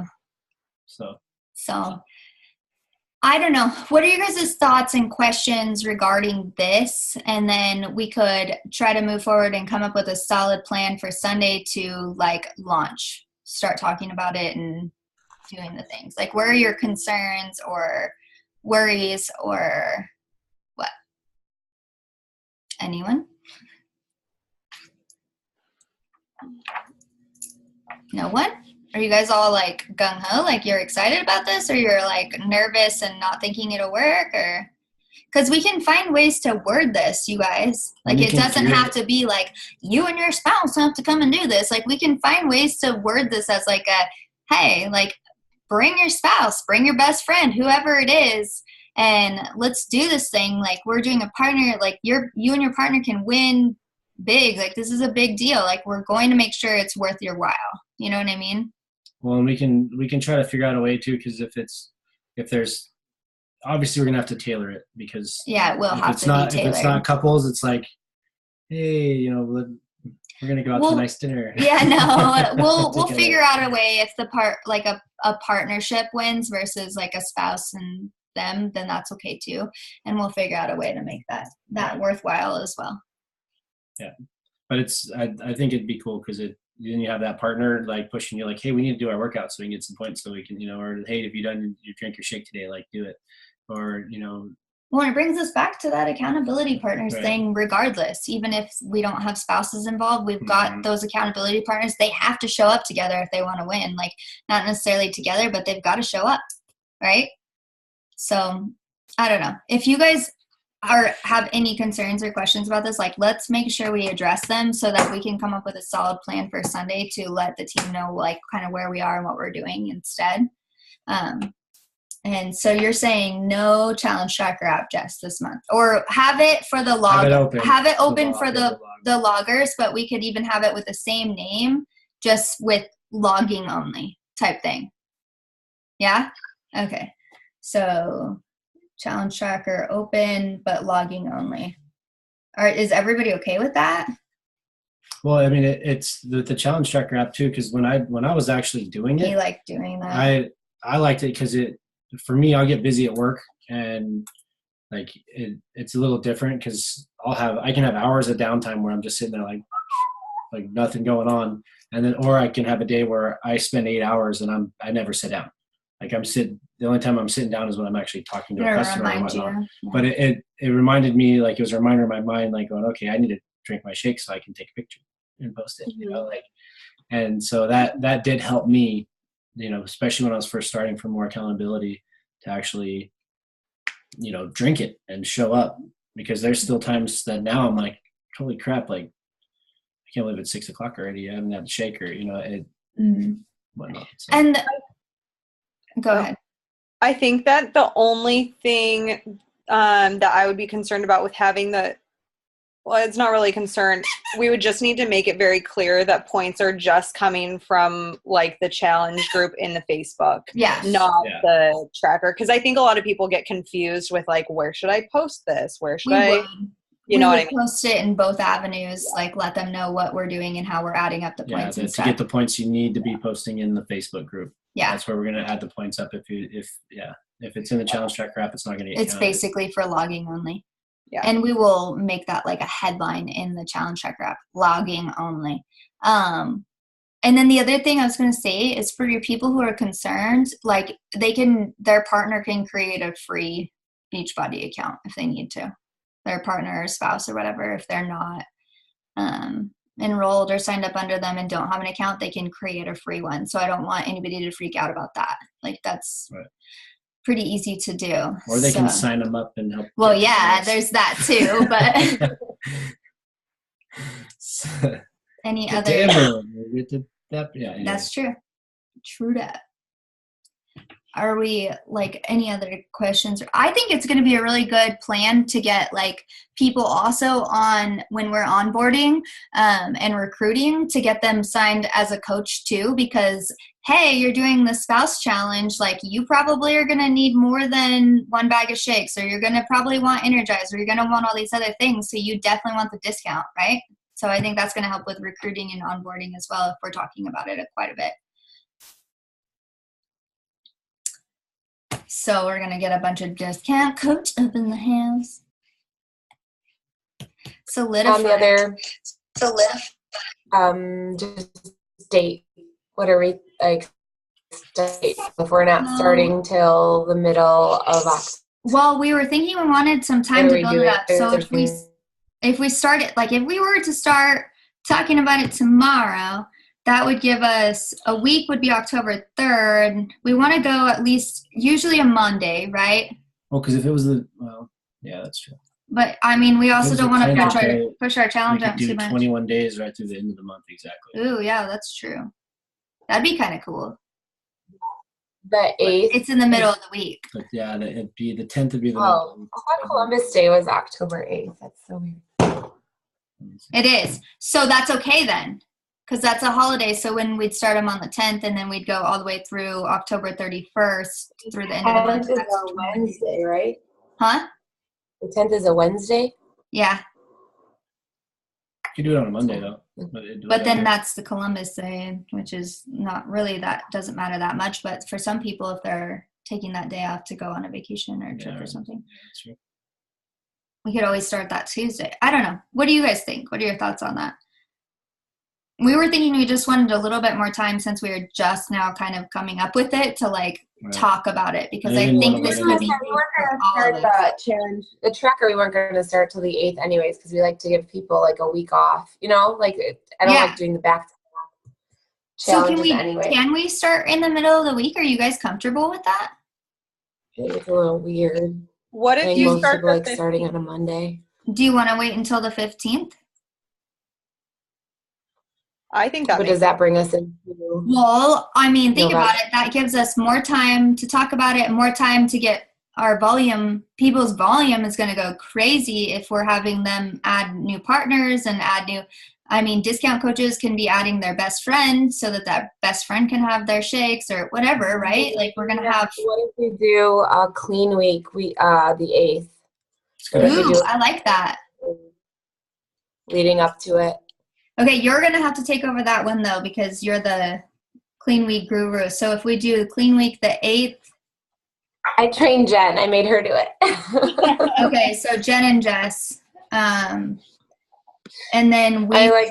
So
I don't know. What are your guys' thoughts and questions regarding this? And then we could try to move forward and come up with a solid plan for Sunday to like launch, start talking about it and doing the things. Like, where are your concerns or worries or what? Anyone? No one? Are you guys all like gung-ho, like you're excited about this, or you're like nervous and not thinking it'll work? Or Because we can find ways to word this, you guys. Like, it doesn't have to be like, you and your spouse have to come and do this. Like, we can find ways to word this as like hey, like, bring your spouse, bring your best friend, whoever it is, and let's do this thing. Like, we're doing a partner, like, you and your partner can win big. Like, this is a big deal. Like, we're going to make sure it's worth your while. You know what I mean?
Well, and we can try to figure out a way too, because if there's obviously we're gonna have to tailor it, because
it will have to be tailored.
If it's not couples, it's like, hey, we're gonna go out to a nice dinner.
Yeah, no, we'll figure out a way. If the like a partnership wins versus like a spouse and them, then that's okay too, and we'll figure out a way to make that worthwhile as well.
Yeah, but I think it'd be cool, because then you have that partner like pushing you, like, hey, we need to do our workout so we can get some points, so we can, or hey, if you drink your shake today, like, do it, or
Well, it brings us back to that accountability partners thing. Regardless, even if we don't have spouses involved, we've got those accountability partners. They have to show up together if they want to win. Like, not necessarily together, but they've got to show up, right? So I don't know if you guys have any concerns or questions about this. Like, let's make sure we address them so that we can come up with a solid plan for Sunday to let the team know, like, kind of where we are and what we're doing instead. And so you're saying no challenge tracker app, Jess, this month, or have it for the log, have it open for the loggers, but we could even have it with the same name, just with logging only type thing. Yeah. Okay. So challenge tracker open, but logging only. All right. Is everybody okay with that?
Well, I mean, it's the challenge tracker app too, because when I was actually doing it,
you like doing that?
I liked it because for me, I'll get busy at work, and like it's a little different, because I can have hours of downtime where I'm just sitting there like nothing going on, and then, or I can have a day where I spend 8 hours and I never sit down. Like, the only time I'm sitting down is when I'm actually talking to a customer and whatnot. Yeah. But it reminded me, like, it was a reminder in my mind, like, going, okay, I need to drink my shake so I can take a picture and post it, and so that did help me, especially when I was first starting for more accountability, to actually, drink it and show up, because there's still times that now I'm like, holy crap, like, I can't believe it's 6 o'clock already. I haven't had a shake, or, whatnot. So.
And go ahead.
I think that the only thing that I would be concerned about with having it's not really concerned. We would just need to make it very clear that points are just coming from, like, the challenge group in the Facebook, not the tracker. Because I think a lot of people get confused with, like, where should I post this? Where should I? You know what I mean?
Post it in both avenues, like, let them know what we're doing and how we're adding up the points.
To get the points, you need to be posting in the Facebook group.
Yeah,
that's where we're going to add the points up. If it's in the challenge tracker app, it's not going to get
It's
counted.
Basically for logging only.
Yeah.
And we will make that like a headline in the challenge tracker app, logging only. And then the other thing I was going to say is, for your people who are concerned, like, their partner can create a free Beachbody account if they need to. Their partner or spouse or whatever, if they're not enrolled or signed up under them and don't have an account, they can create a free one. So I don't want anybody to freak out about that. Like, that's pretty easy to do.
Or they can sign them up and help.
Well, yeah, there's that too. But any other? That's true. True that. Are we, like, any other questions? I think it's going to be a really good plan to get, like, people also on when we're onboarding and recruiting, to get them signed as a coach too, because, hey, you're doing the spouse challenge. Like, you probably are going to need more than one bag of shakes, or you're going to probably want Energize, or you're going to want all these other things. So you definitely want the discount, right? So I think that's going to help with recruiting and onboarding as well, if we're talking about it quite a bit. So we're going to get a bunch of discount coach up in the house.
Just date. What are we, like, date if we're not starting till the middle of October?
Well, we were thinking we wanted some time to build it up. So if we start it, like, if we were to start talking about it tomorrow, that would give us a week, would be October 3rd. We want to go at least, usually a Monday, right?
Well, because if it was Yeah, that's true.
But I mean, we also don't want to push our
We
challenge
could
out
do
too much.
21 days right through the end of the month, exactly.
Ooh, yeah, that's true. That'd be kind of cool.
The 8th.
It's in the middle of the week.
But yeah, it'd be the 10th would be the.
Oh, I thought Columbus Day was October 8th. That's so weird.
It is. So that's okay then, because that's a holiday. So when we'd start them on the 10th, and then we'd go all the way through October 31st through the end of the month.
The 10th is a Wednesday, right?
Huh?
The 10th is a Wednesday?
Yeah.
You could do it on a Monday though.
But then that's the Columbus Day, which is not really, that doesn't matter that much. But for some people, if they're taking that day off to go on a vacation or a trip or something, we could always start that Tuesday. I don't know. What do you guys think? What are your thoughts on that? We were thinking we just wanted a little bit more time since we were just now kind of coming up with it to talk about it, because I think this would be
the challenge. The tracker we weren't going to start till the 8th anyways, because we like to give people like a week off. You know, like I don't like doing the back challenges anyway.
Can we start in the middle of the week? Are you guys comfortable with that?
It's a little weird.
What if you start
starting on a Monday?
Do you want to wait until the 15th?
I think that.
But does that bring us into?
Well, I mean, think about it. That gives us more time to talk about it, more time to get our volume. People's volume is going to go crazy if we're having them add new partners and add new. I mean, discount coaches can be adding their best friend so that best friend can have their shakes or whatever, right? Like we're gonna have.
What if we do a clean week? The 8th.
Ooh, I like that.
Leading up to it.
Okay, you're going to have to take over that one, though, because you're the clean week guru. So if we do the clean week the 8th.
I trained Jen. I made her do it.
Okay, so Jen and Jess. And then
I've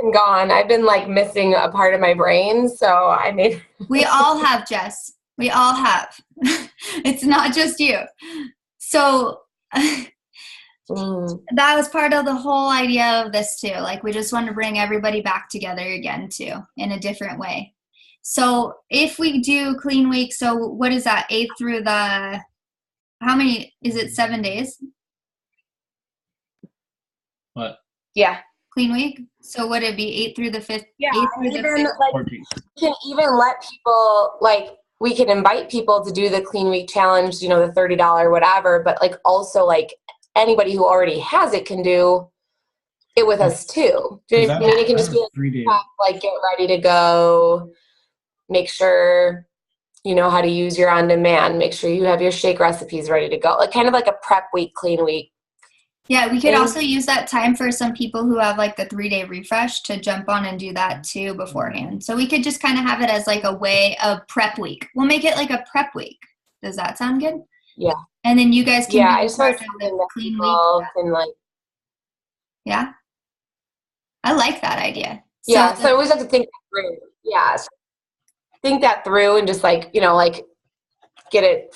been gone. I've been missing a part of my brain. So I made.
We all have, Jess. We all have. It's not just you. So. That was part of the whole idea of this too. We just want to bring everybody back together again too, in a different way. So if we do clean week, so what is that? 8th through the, how many, is it 7 days?
What?
Yeah.
Clean week. So would it be 8 through the 5th?
Yeah.
8 through the 5th?
We can even let people we can invite people to do the clean week challenge, the $30 whatever, but also anybody who already has it can do it with us too. It can just be get ready to go, make sure you know how to use your on demand, make sure you have your shake recipes ready to go. Kind of like a prep week, clean week.
Yeah, we could also use that time for some people who have the 3-day refresh to jump on and do that too beforehand. So we could just kind of have it as a way of prep week. We'll make it a prep week. Does that sound good?
Yeah.
And then you guys can
I just want to clean week.
Yeah. I like that idea.
So I always have to think that through. Yeah. Think that through and just get it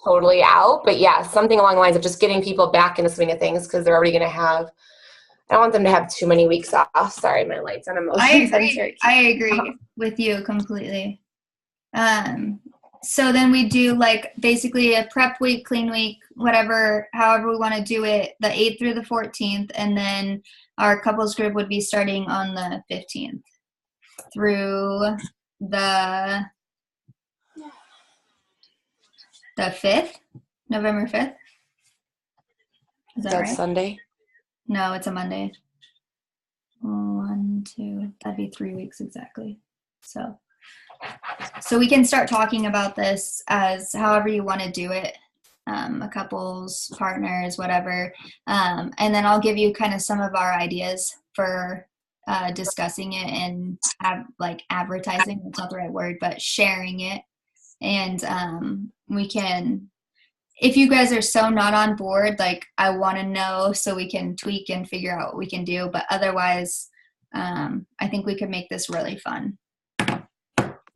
totally out. But yeah, something along the lines of just getting people back in the swing of things, because they're already going to have, I don't want them to have too many weeks off. Sorry, my light's on emotion sensor.
I agree with you completely. So then we do basically a prep week, clean week, whatever, however we want to do it, the 8th through the 14th. And then our couples group would be starting on the 15th through the 5th, November 5th. Is that right?
Sunday?
No, it's a Monday. 1, 2, that'd be 3 weeks exactly. So we can start talking about this as however you want to do it, a couples, partners, whatever. And then I'll give you kind of some of our ideas for discussing it and advertising. It's not the right word, but sharing it. And we can, if you guys are so not on board, I want to know so we can tweak and figure out what we can do. But otherwise, I think we could make this really fun,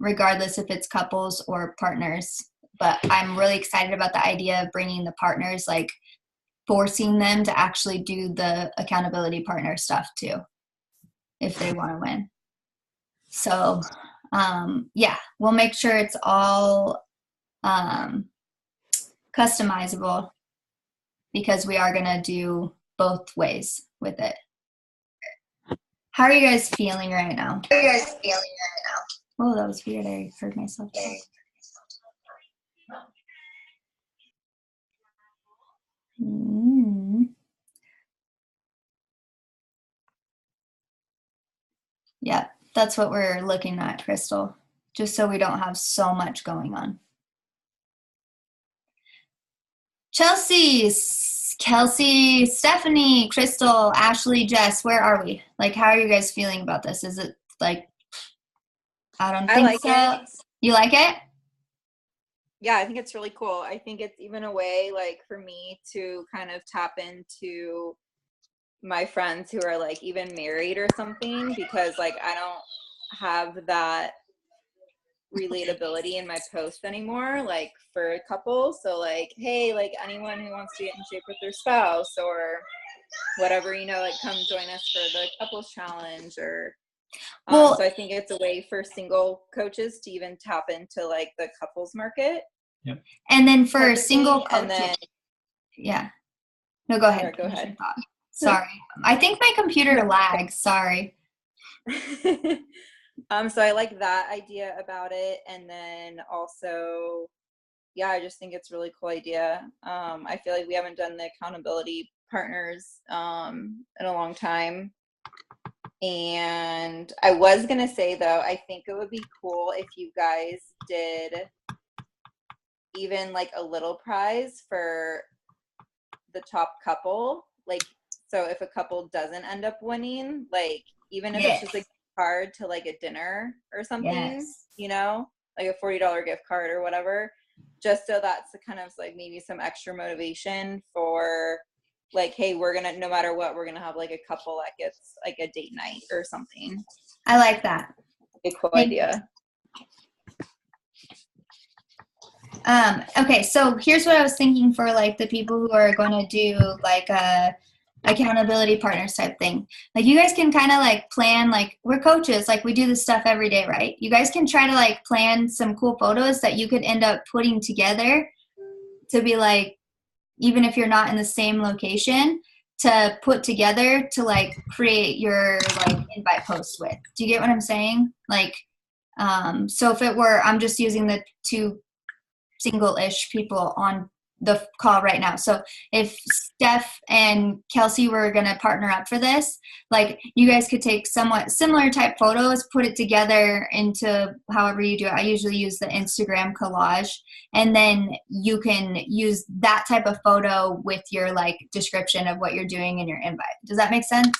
regardless if it's couples or partners. But I'm really excited about the idea of bringing the partners, forcing them to actually do the accountability partner stuff too, if they want to win. So, we'll make sure it's all customizable because we are going to do both ways with it. How are you guys feeling right now? Oh, that was weird. I heard myself. Yeah, that's what we're looking at, Crystal, just so we don't have so much going on. Chelsea, Kelsey, Stephanie, Crystal, Ashley, Jess, where are we? Like, how are you guys feeling about this? Is it like, I don't think
like
so.
it.
You like it?
Yeah, I think it's really cool. I think it's even a way, like, for me to kind of tap into my friends who are like even married or something, because like I don't have that relatability in my posts anymore, like for a couple. So like, hey, like anyone who wants to get in shape with their spouse or whatever, you know, like come join us for the couples challenge or well, so I think it's a way for single coaches to even tap into like the couples market.
Yep.
And then for single coaches,
and then
yeah. No, go ahead.
Right, go ahead.
Sorry. I think my computer lags. Sorry.
So I like that idea about it. And then also, yeah, I just think it's a really cool idea. I feel like we haven't done the accountability partners in a long time. And I was going to say, though, I think it would be cool if you guys did even like a little prize for the top couple. Like, so if a couple doesn't end up winning, like even if it's just like a card to like a dinner or something, you know, like a $40 gift card or whatever, just so that's kind of like maybe some extra motivation for like, hey, we're gonna, no matter what, we're gonna have like a couple that gets like a date night or something.
I like that.
A cool idea.
Okay, so here's what I was thinking for like the people who are going to do like a accountability partners type thing. Like you guys can kind of like plan, like we're coaches, like we do this stuff every day, right? You guys can try to like plan some cool photos that you could end up putting together to be like, even if you're not in the same location, to put together to like create your like invite post with. Do you get what I'm saying? Like, so if it were, I'm just using the two single-ish people on the call right now. So if Steph and Kelsey were going to partner up for this, like you guys could take somewhat similar type photos, put it together into however you do it. I usually use the Instagram collage, and then you can use that type of photo with your like description of what you're doing in your invite. Does that make sense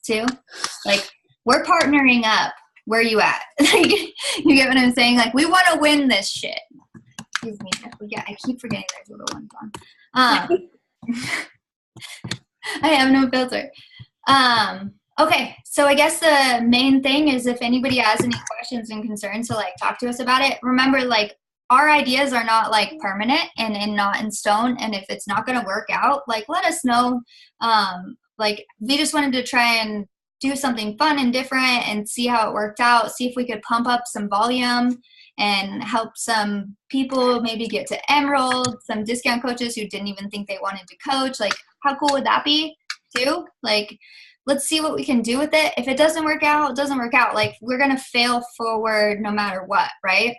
too? Like we're partnering up. Where you at? Like, you get what I'm saying? Like we want to win this shit. Excuse me. Yeah, I keep forgetting there's little ones on. I have no filter. Okay, so I guess the main thing is if anybody has any questions and concerns, so like talk to us about it. Remember, like our ideas are not like permanent and not in stone. And if it's not going to work out, like let us know. Like we just wanted to try and do something fun and different and see how it worked out. See if we could pump up some volume and help some people maybe get to Emerald, some discount coaches who didn't even think they wanted to coach. Like, how cool would that be too? Like, let's see what we can do with it. If it doesn't work out, it doesn't work out. Like, we're going to fail forward no matter what, right?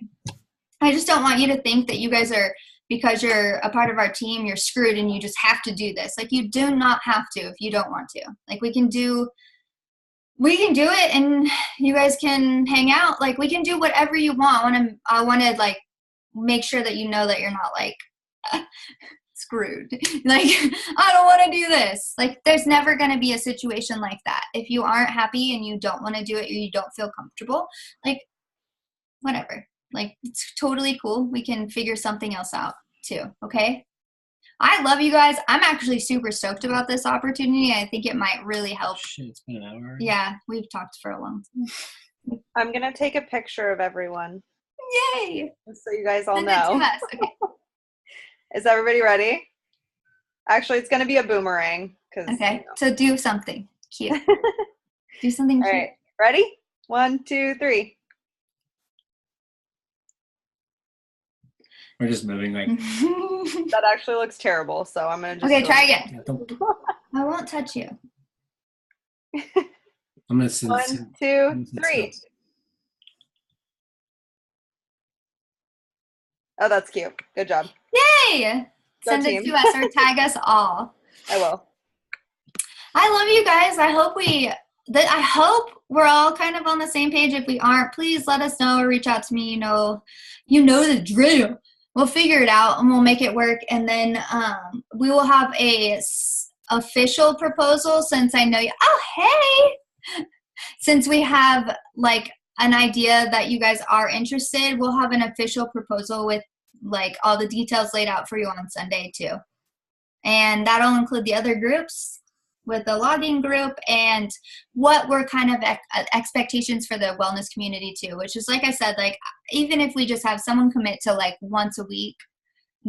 I just don't want you to think that you guys are, because you're a part of our team, you're screwed and you just have to do this. Like, you do not have to if you don't want to. Like, we can do it and you guys can hang out. Like we can do whatever you want. I want to like make sure that you know that you're not like screwed. Like, I don't want to do this. Like there's never going to be a situation like that. If you aren't happy and you don't want to do it or you don't feel comfortable, like whatever. Like it's totally cool. We can figure something else out too. Okay. I love you guys. I'm actually super stoked about this opportunity. I think it might really help.
Shit, it's been an hour.
Yeah, we've talked for a long time.
I'm going to take a picture of everyone.
Yay!
So you guys all
Send
know.
it to us. Okay.
Is everybody ready? Actually, it's going to be a boomerang.
Okay,
you know.
So do something cute. Do something
All
cute.
right, ready? 1, 2, 3.
We're just moving like.
That actually looks terrible. So I'm gonna just.
Okay, try again.
Yeah, don't,
I won't touch you.
I'm gonna send.
1, 2, 3. Oh, that's cute. Good job.
Yay!
Go
Send it
team.
to us or tag us all.
I will.
I love you guys. I hope we're all kind of on the same page. If we aren't, please let us know or reach out to me. You know the drill. We'll figure it out and we'll make it work. And then we will have a official proposal since I know you. Oh, hey! Since we have like an idea that you guys are interested, we'll have an official proposal with like all the details laid out for you on Sunday too. And that'll include the other groups with the logging group and what were kind of expectations for the wellness community too, which is, like I said, like even if we just have someone commit to like once a week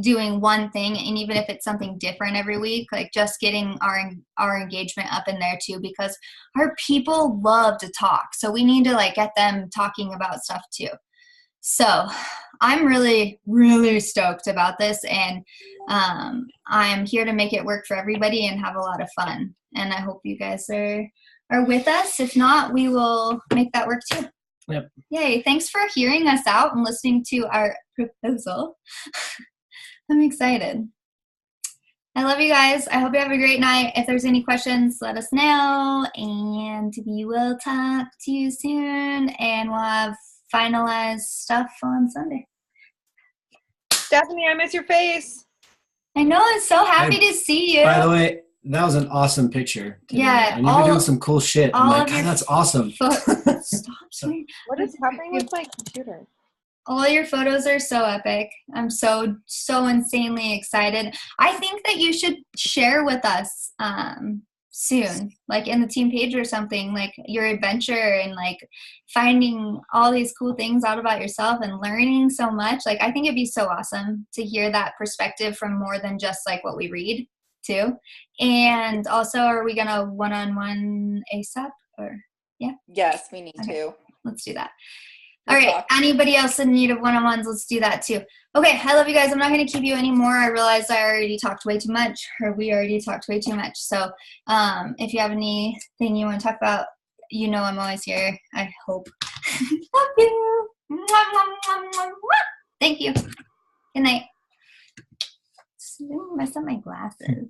doing one thing, and even if it's something different every week, like just getting our engagement up in there too, because our people love to talk. So we need to like get them talking about stuff too. So I'm really, really stoked about this, and I'm here to make it work for everybody and have a lot of fun. And I hope you guys are with us. If not, we will make that work too.
Yep.
Yay. Thanks for hearing us out and listening to our proposal. I'm excited. I love you guys. I hope you have a great night. If there's any questions, let us know, and we will talk to you soon, and we'll have finalized stuff on Sunday.
Stephanie, I miss your face.
I know. I'm so happy to see you.
By the way, that was an awesome picture today.
Yeah,
and you've been doing some cool shit. I'm like, God, that's awesome.
Stop saying.
What is happening with my computer?
All your photos are so epic. I'm so insanely excited. I think that you should share with us soon, like in the team page or something, like your adventure and like finding all these cool things out about yourself and learning so much. Like, I think it'd be so awesome to hear that perspective from more than just like what we read too. And also, are we gonna one-on-one ASAP or yeah?
Yes, we need to.
Let's do that. All right, anybody else in need of one-on-ones, let's do that too. Okay, I love you guys. I'm not going to keep you anymore. I realized I already talked way too much, or we already talked way too much. So if you have anything you want to talk about, you know I'm always here, I hope. Love you. Thank you. Good night. Mess up my glasses.